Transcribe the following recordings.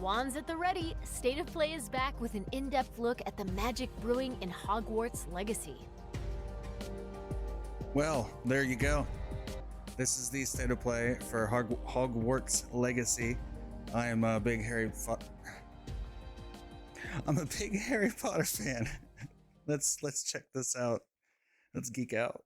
Wands at the ready, State of Play is back with an in-depth look at the magic brewing in Hogwarts Legacy. Well, there you go. This is the State of Play for Hogwarts Legacy. I am a big Harry Potter fan. Let's check this out. Let's geek out.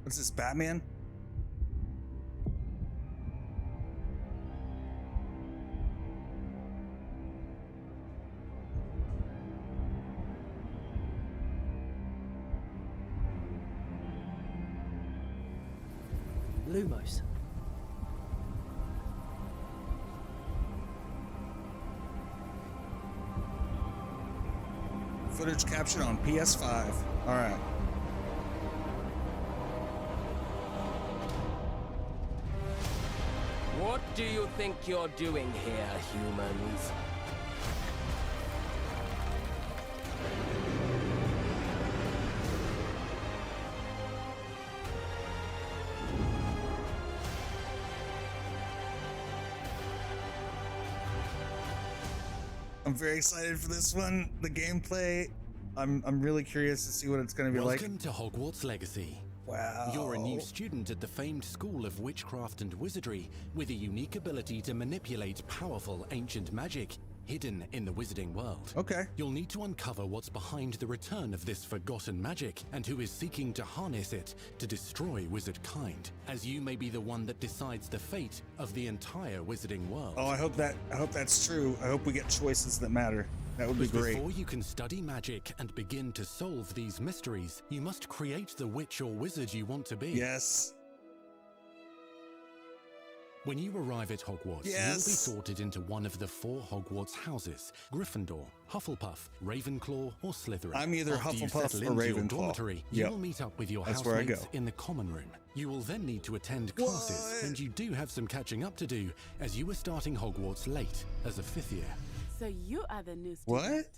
What's this, Batman? Lumos. Footage captured on PS5. All right. What do you think you're doing here, humans? I'm very excited for this one. The gameplay, I'm really curious to see what it's going to be like. Welcome to Hogwarts Legacy. Wow. You're a new student at the famed School of Witchcraft and Wizardry with a unique ability to manipulate powerful ancient magic hidden in the wizarding world. Okay. You'll need to uncover what's behind the return of this forgotten magic and who is seeking to harness it to destroy wizard kind, as you may be the one that decides the fate of the entire wizarding world. Oh, I hope that's true. I hope we get choices that matter. That would be great. Before you can study magic and begin to solve these mysteries, you must create the witch or wizard you want to be. Yes. When you arrive at Hogwarts, you'll be sorted into one of the 4 Hogwarts houses: Gryffindor, Hufflepuff, Ravenclaw, or Slytherin. I'm either After you Hufflepuff settle or into your Ravenclaw. dormitory, Yep. you will meet up with your That's where I housemates go. in the common room. You will then need to attend classes, What? and you do have some catching up to do, as you were starting Hogwarts late as a 5th year. So you are the new student. What?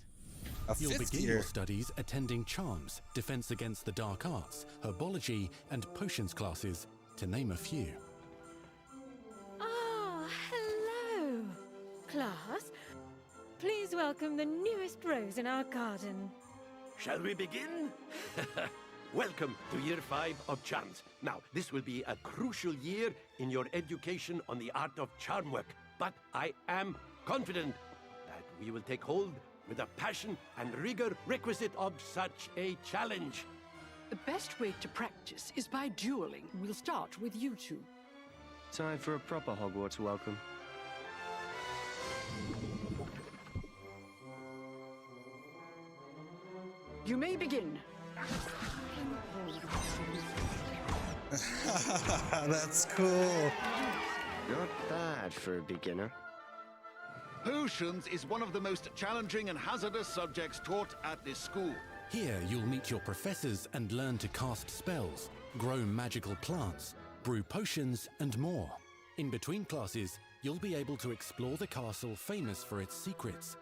A You'll 5th begin year? your studies attending Charms, Defense Against the Dark Arts, Herbology, and Potions classes, to name a few. Ah, hello, class. Please welcome the newest rose in our garden. Shall we begin? Welcome to Year 5 of Charms. Now, this will be a crucial year in your education on the art of charm work, but I am confident that we will take hold with the passion and rigor requisite of such a challenge. The best way to practice is by dueling. We'll start with you two. Time for a proper Hogwarts welcome. You may begin. That's cool. Not bad for a beginner. Potions is one of the most challenging and hazardous subjects taught at this school. Here, you'll meet your professors and learn to cast spells, grow magical plants, brew potions, and more. In between classes, you'll be able to explore the castle famous for its secrets,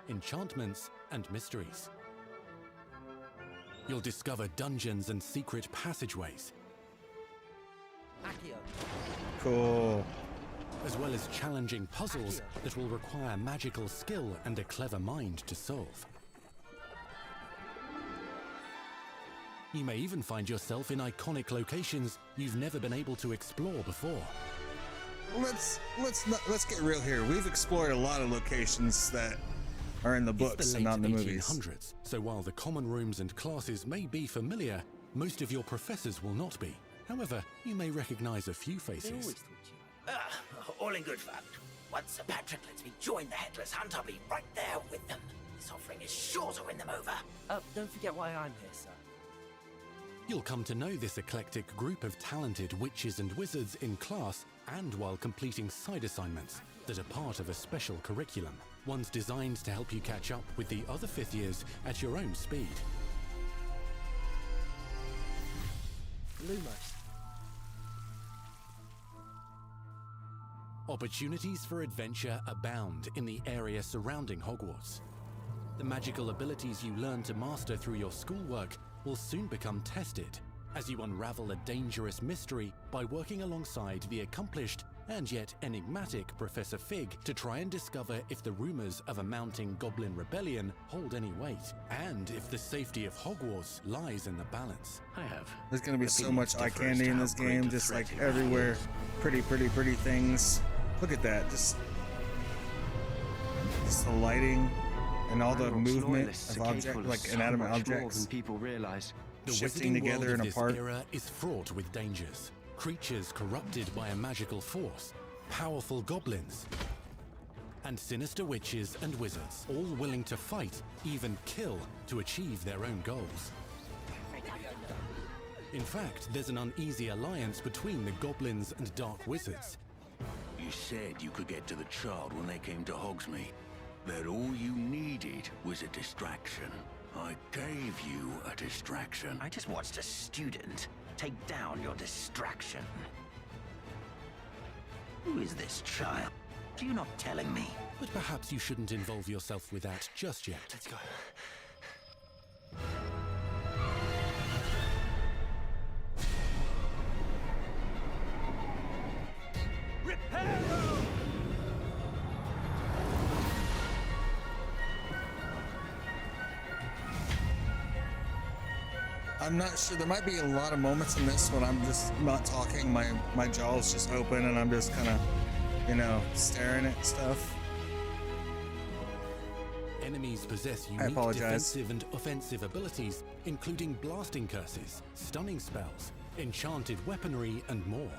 enchantments, and mysteries. You'll discover dungeons and secret passageways, Cool. as well as challenging puzzles that will require magical skill and a clever mind to solve. You may even find yourself in iconic locations you've never been able to explore before. Let's get real here. We've explored a lot of locations that are in the books It's the and late not in the movies. 1800s, so while the common rooms and classes may be familiar, most of your professors will not be. However, you may recognize a few faces. All in good fun. Once Sir Patrick lets me join the Headless Hunt, I'll be right there with them. This offering is sure to win them over. Don't forget why I'm here, sir. You'll come to know this eclectic group of talented witches and wizards in class and while completing side assignments that are part of a special curriculum, ones designed to help you catch up with the other 5th years at your own speed. Opportunities for adventure abound in the area surrounding Hogwarts. The magical abilities you learn to master through your schoolwork will soon become tested as you unravel a dangerous mystery by working alongside the accomplished and yet enigmatic Professor Fig to try and discover if the rumors of a mounting goblin rebellion hold any weight, and if the safety of Hogwarts lies in the balance. There's gonna be so much eye candy in this game, just like everywhere. Pretty things. Look at that, just the lighting and all the movement of objects, like inanimate objects, people realize. shifting together and apart. This era is fraught with dangers. Creatures corrupted by a magical force, powerful goblins, and sinister witches and wizards, all willing to fight, even kill, to achieve their own goals. In fact, there's an uneasy alliance between the goblins and dark wizards. You said you could get to the child when they came to Hogsmeade, that all you needed was a distraction. I gave you a distraction. I just watched a student take down your distraction. Who is this child? Are you not telling me? But perhaps you shouldn't involve yourself with that just yet. Let's go. I'm not sure. There might be a lot of moments in this when I'm just not talking. My jaw's just open and I'm just kind of, you know, staring at stuff. Enemies possess unique defensive and offensive abilities, including blasting curses, stunning spells, enchanted weaponry, and more.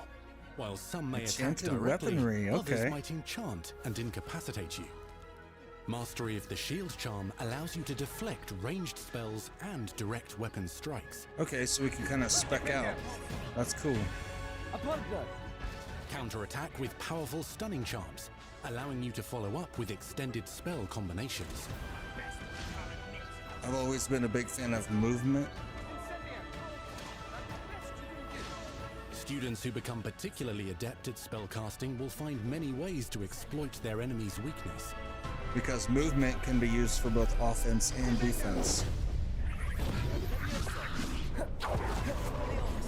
While some may attack directly, others might enchant and incapacitate you. Mastery of the shield charm allows you to deflect ranged spells and direct weapon strikes. Okay, so we can kind of spec out. That's cool. Counterattack with powerful stunning charms, allowing you to follow up with extended spell combinations. I've always been a big fan of movement. Students who become particularly adept at spellcasting will find many ways to exploit their enemy's weakness. Because movement can be used for both offense and defense.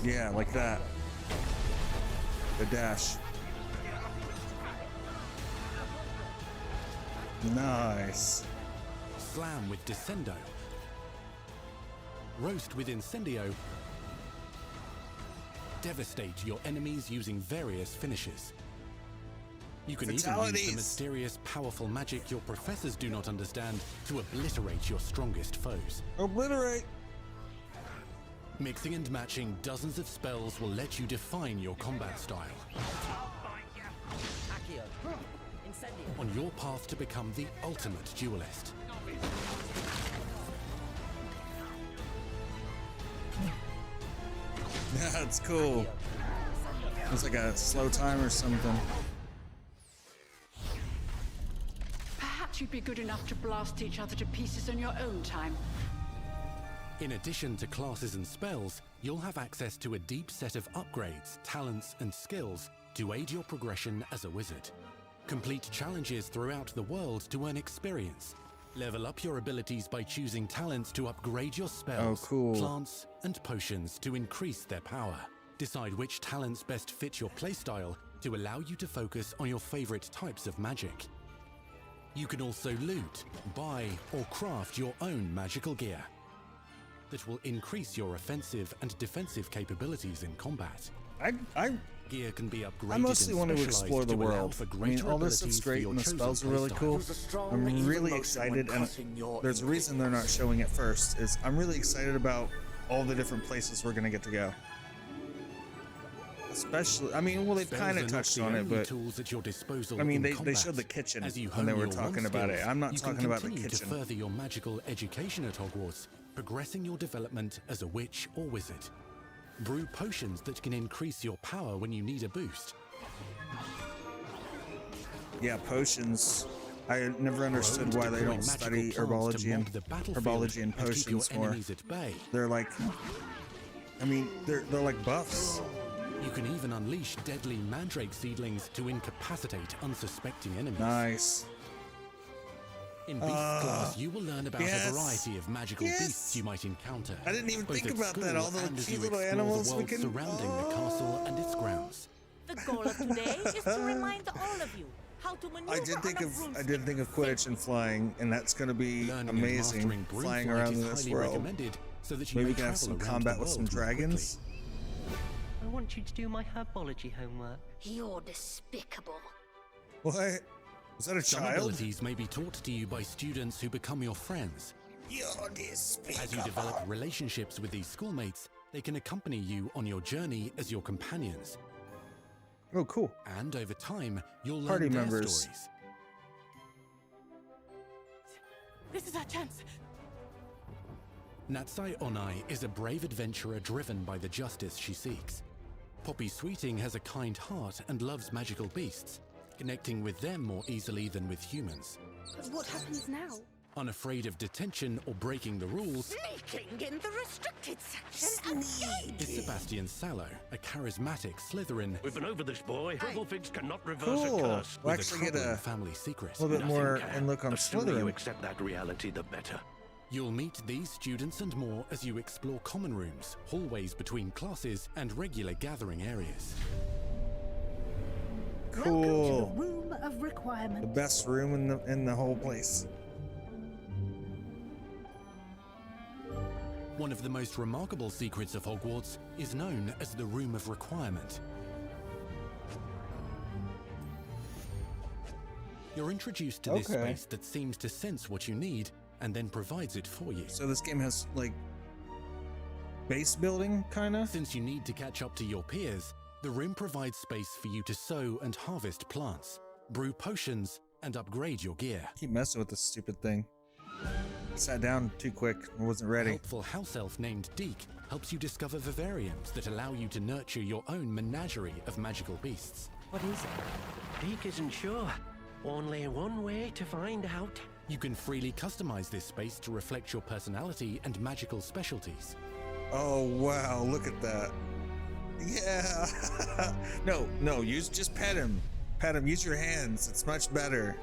Yeah, like that. The dash. Nice. Slam with Descendo. Roast with Incendio. Devastate your enemies using various finishes. You can even use the mysterious, powerful magic your professors do not understand to obliterate your strongest foes. Obliterate! Mixing and matching dozens of spells will let you define your combat style. On your path to become the ultimate duelist. That's cool. It's like a slow time or something. Perhaps you'd be good enough to blast each other to pieces on your own time. In addition to classes and spells, you'll have access to a deep set of upgrades, talents, and skills to aid your progression as a wizard. Complete challenges throughout the world to earn experience. Level up your abilities by choosing talents to upgrade your spells, plants, and potions to increase their power. Decide which talents best fit your playstyle to allow you to focus on your favorite types of magic. You can also loot, buy, or craft your own magical gear that will increase your offensive and defensive capabilities in combat. Gear can be upgraded. I mostly want to explore the world. I mean, all this stuff's great and the spells are really cool. I'm really excited, and there's a reason they're not showing it first, is I'm really excited about all the different places we're going to get to go. Especially, I mean, well, they've kind of touched on it, but I mean, they showed the kitchen when they were talking about it. I'm not talking about the kitchen. To further your magical education at Hogwarts, progressing your development as a witch or wizard. Brew potions that can increase your power when you need a boost. Yeah, potions. I never understood why they don't study herbology and potions more. They're like, I mean, they're like buffs. You can even unleash deadly mandrake seedlings to incapacitate unsuspecting enemies. Nice. In Beast class, you will learn about a variety of magical beasts you might encounter. I didn't even both think at about that. All school the and as cute you little explore animals the we world can. surrounding the castle and its grounds. The goal of today is to remind all of you how to maneuver I did think of Quidditch and flying, and that's going to be amazing. Flying around in this world. So that you Maybe may we can have travel some around combat the with some world more dragons. I want you to do my herbology homework. You're despicable. What? Was that a Some child? abilities may be taught to you by students who become your friends. You're despicable. As you develop relationships with these schoolmates, they can accompany you on your journey as your companions. Oh, cool. And over time, you'll learn Party their members. stories. This is our chance. Natsai Onai is a brave adventurer driven by the justice she seeks. Poppy Sweeting has a kind heart and loves magical beasts, connecting with them more easily than with humans. But what happens now? Unafraid of detention or breaking the rules, Sneaking in the restricted section again! is Sebastian Sallow, a charismatic Slytherin. We've been over this, boy. Hufflefigs cannot reverse Cool. a curse. We'll with actually a get troubling a family secret. little bit more Nothing and can. look on The sooner you Slytherin. accept that reality, the better. You'll meet these students and more as you explore common rooms, hallways between classes, and regular gathering areas. Cool. Welcome to the Room of Requirement. The best room in the whole place. One of the most remarkable secrets of Hogwarts is known as the Room of Requirement. You're introduced to this space that seems to sense what you need and then provides it for you. So this game has, like, base building, kinda? Since you need to catch up to your peers, the room provides space for you to sow and harvest plants, brew potions, and upgrade your gear. Keep messing with this stupid thing. Sat down too quick. I wasn't ready. A helpful house elf named Deke helps you discover vivariums that allow you to nurture your own menagerie of magical beasts. What is it? Deke isn't sure. Only one way to find out. You can freely customize this space to reflect your personality and magical specialties. Oh, wow. Look at that. Yeah. No, just pet him. Pet him. Use your hands. It's much better.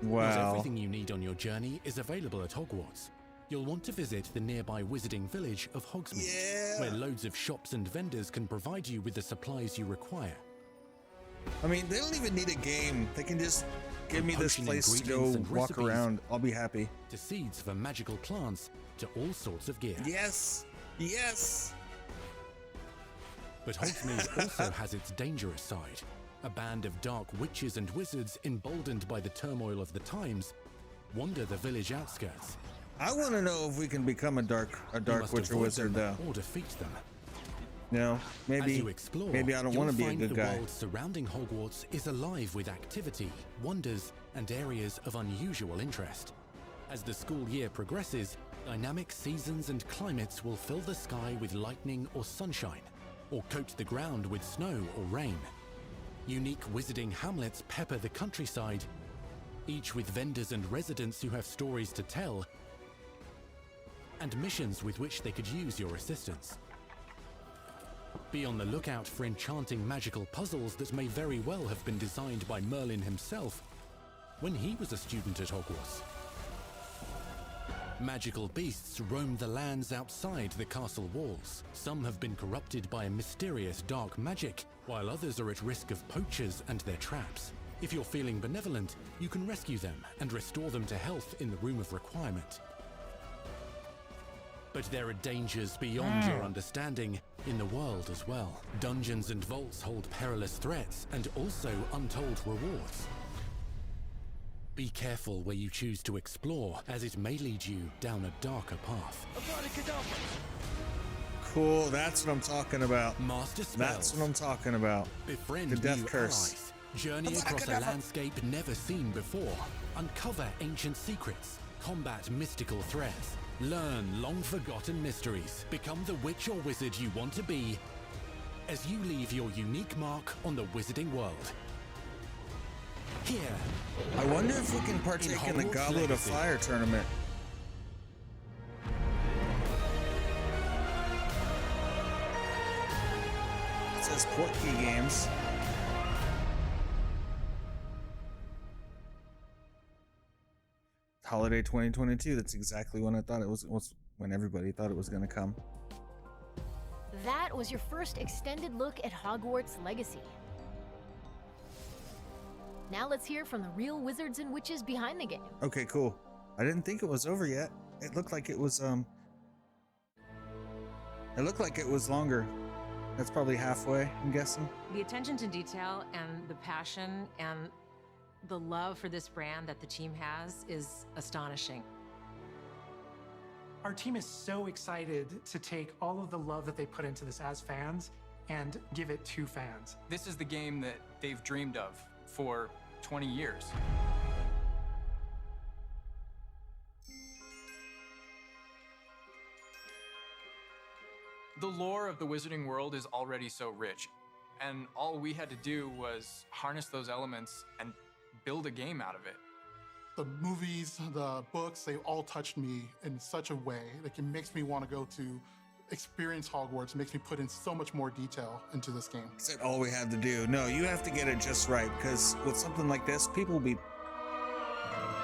Not Wow. everything you need on your journey is available at Hogwarts. You'll want to visit the nearby wizarding village of Hogsmeade, where loads of shops and vendors can provide you with the supplies you require. I mean, they don't even need a game. They can just give me this Potion place to go ingredients and walk recipes. around. I'll be happy. To seeds for magical plants, to all sorts of gear. Yes. Yes. But Hogsmeade also has its dangerous side. A band of dark witches and wizards, emboldened by the turmoil of the times, wander the village outskirts. I want to know if we can become a dark witch or wizard, though. Or defeat them. No, maybe. As you explore, maybe I don't want to be a good the guy. world surrounding Hogwarts is alive with activity, wonders, and areas of unusual interest. As the school year progresses, dynamic seasons and climates will fill the sky with lightning or sunshine, or coat the ground with snow or rain. Unique wizarding hamlets pepper the countryside, each with vendors and residents who have stories to tell, and missions with which they could use your assistance. Be on the lookout for enchanting magical puzzles that may very well have been designed by Merlin himself when he was a student at Hogwarts. Magical beasts roam the lands outside the castle walls. Some have been corrupted by a mysterious dark magic, while others are at risk of poachers and their traps. If you're feeling benevolent, you can rescue them and restore them to health in the Room of Requirement. But there are dangers beyond your understanding in the world as well. Dungeons and vaults hold perilous threats and also untold rewards. Be careful where you choose to explore, as it may lead you down a darker path. Cool, that's what I'm talking about. Master spells. That's what I'm talking about. Befriend the death new curse. allies. Journey across a landscape never seen before. Uncover ancient secrets. Combat mystical threats. Learn long-forgotten mysteries. Become the witch or wizard you want to be as you leave your unique mark on the wizarding world. Here. I wonder if we can partake in the Hogwarts Goblet of Legacy. Fire tournament. says Portkey Games. Holiday 2022. That's exactly when I thought it was when everybody thought it was going to come. That was your first extended look at Hogwarts Legacy. Now let's hear from the real wizards and witches behind the game. Okay, cool. I didn't think it was over yet. It looked like it was longer. That's probably halfway, I'm guessing. The attention to detail and the passion and the love for this brand that the team has is astonishing. Our team is so excited to take all of the love that they put into this as fans and give it to fans. This is the game that they've dreamed of for 20 years. The lore of the Wizarding World is already so rich, and all we had to do was harness those elements and build a game out of it. The movies, the books, they all touched me in such a way. Like, it makes me want to go to experience Hogwarts. It makes me put in so much more detail into this game. That's all we had to do. No, you have to get it just right, because with something like this, people will be...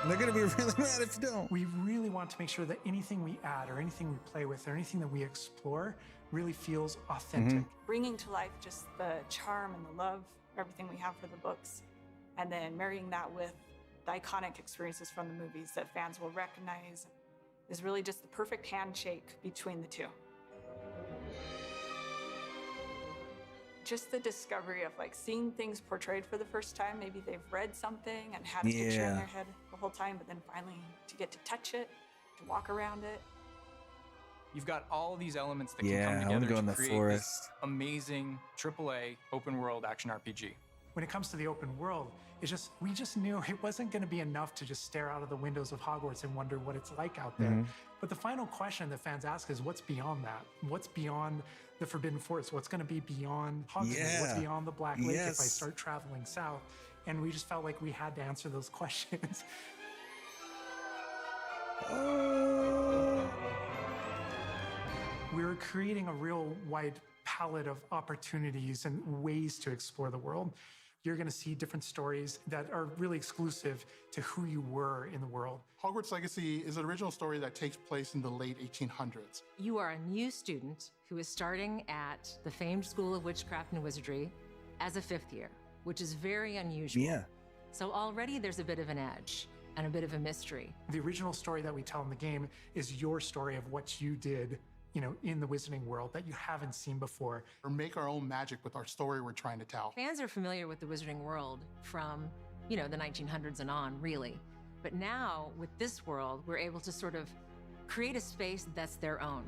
They're going to be really mad if you don't. We really want to make sure that anything we add or anything we play with or anything that we explore really feels authentic. Bringing to life just the charm and the love, everything we have for the books, and then marrying that with the iconic experiences from the movies that fans will recognize is really just the perfect handshake between the two. Just the discovery of like seeing things portrayed for the first time. Maybe they've read something and had a picture in their head the whole time, but then finally to get to touch it, to walk around it. You've got all of these elements that can come together to create this amazing AAA open world action RPG. When it comes to the open world, we just knew it wasn't going to be enough to just stare out of the windows of Hogwarts and wonder what it's like out there. But the final question that fans ask is, what's beyond that? What's beyond the Forbidden Forest? What's going to be beyond Hogsmeade? What's beyond the Black Lake if I start traveling south? And we just felt like we had to answer those questions. We were creating a real wide palette of opportunities and ways to explore the world. You're going to see different stories that are really exclusive to who you were in the world. Hogwarts Legacy is an original story that takes place in the late 1800s. You are a new student who is starting at the famed School of Witchcraft and Wizardry as a 5th year, which is very unusual. Yeah. So already there's a bit of an edge and a bit of a mystery. The original story that we tell in the game is your story of what you did, you know, in the Wizarding World that you haven't seen before. Or make our own magic with our story we're trying to tell. Fans are familiar with the Wizarding World from, you know, the 1900s and on, really. But now, with this world, we're able to sort of create a space that's their own.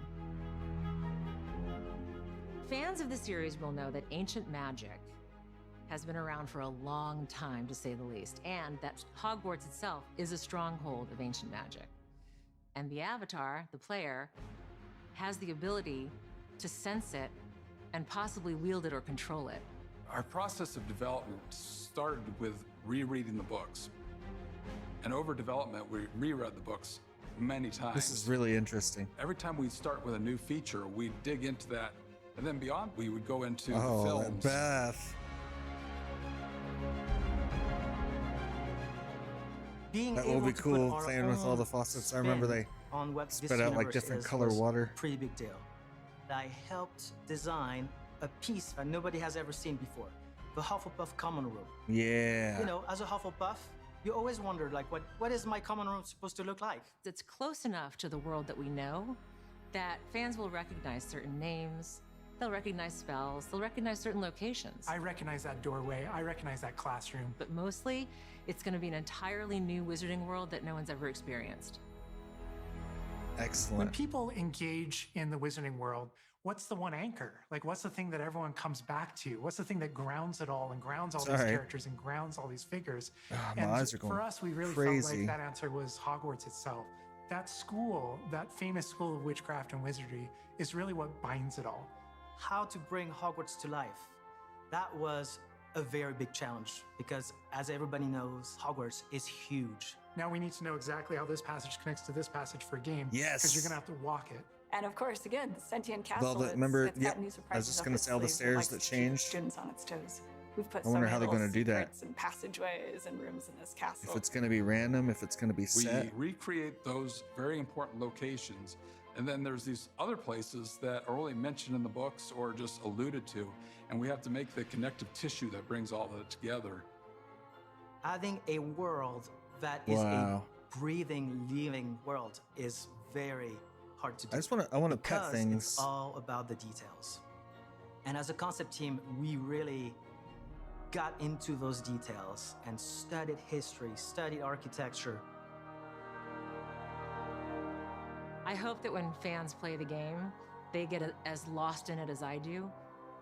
Fans of the series will know that ancient magic has been around for a long time, to say the least, and that Hogwarts itself is a stronghold of ancient magic. And the Avatar, the player, has the ability to sense it and possibly wield it or control it. Our process of development started with rereading the books. And over development, we reread the books many times. This is really interesting. Every time we start with a new feature, we dig into that. And then beyond, we would go into the films. Beth. That will be cool, playing with all the faucets. I remember they spit out like different color water. Pretty big deal. I helped design a piece that nobody has ever seen before, the Hufflepuff common room. Yeah. You know, as a Hufflepuff, you always wonder, like, what is my common room supposed to look like? It's close enough to the world that we know that fans will recognize certain names, they'll recognize spells, they'll recognize certain locations. I recognize that doorway, I recognize that classroom. But mostly, it's going to be an entirely new Wizarding World that no one's ever experienced. Excellent. When people engage in the Wizarding World, what's the one anchor? Like, what's the thing that everyone comes back to? What's the thing that grounds it all and grounds all these characters and grounds all these figures? My eyes are going for us, we really crazy. felt like that answer was Hogwarts itself. That school, that famous School of Witchcraft and Wizardry, is really what binds it all. How to bring Hogwarts to life. That was a very big challenge because, as everybody knows, Hogwarts is huge. Now we need to know exactly how this passage connects to this passage for a game. Yes. Because you're going to have to walk it. And of course, again, the sentient castle. Remember, it's got new I was surprises just up going to its say all the sleeves. It stairs likes that to keep changed. students on its toes. We've put I wonder how they're going going to do that. And passageways and rooms in this castle. If it's going to be random, if it's going to be set. We recreate those very important locations, and then there's these other places that are only mentioned in the books or just alluded to, and we have to make the connective tissue that brings all of it together. Adding a world that is a breathing, living world is very hard to do. I want to pet things. It's all about the details. And as a concept team, we really got into those details and studied history, studied architecture. I hope that when fans play the game, they get as lost in it as I do.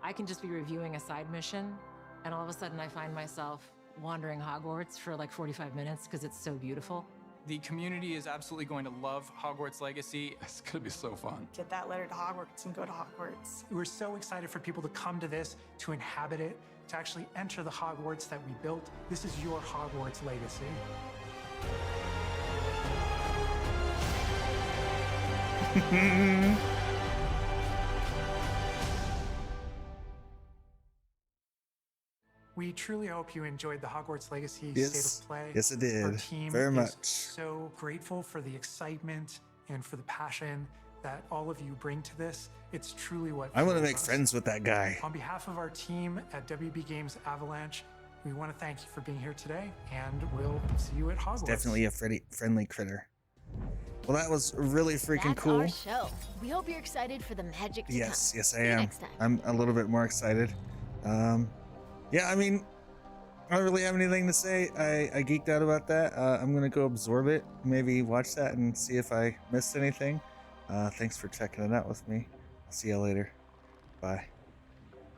I can just be reviewing a side mission, and all of a sudden I find myself wandering Hogwarts for like 45 minutes because it's so beautiful. The community is absolutely going to love Hogwarts Legacy. It's going to be so fun. Get that letter to Hogwarts and go to Hogwarts. We're so excited for people to come to this, to inhabit it, to actually enter the Hogwarts that we built. This is your Hogwarts legacy. We truly hope you enjoyed the Hogwarts Legacy State of Play. Yes, it did. Our team very much. is so grateful for the excitement and for the passion that all of you bring to this. It's truly what I want to fuels make us. friends with that guy. On behalf of our team at WB Games Avalanche, we want to thank you for being here today, and we'll see you at Hogwarts. It's definitely a friendly critter. Well, that was really freaking That's cool. our show. We hope you're excited for the magic to Yes, come. yes, I See you am. next time. I'm a little bit more excited. Yeah, I mean, I don't really have anything to say. I geeked out about that. I'm gonna go absorb it, maybe watch that and see if I missed anything. Thanks for checking it out with me. I'll see you later. Bye.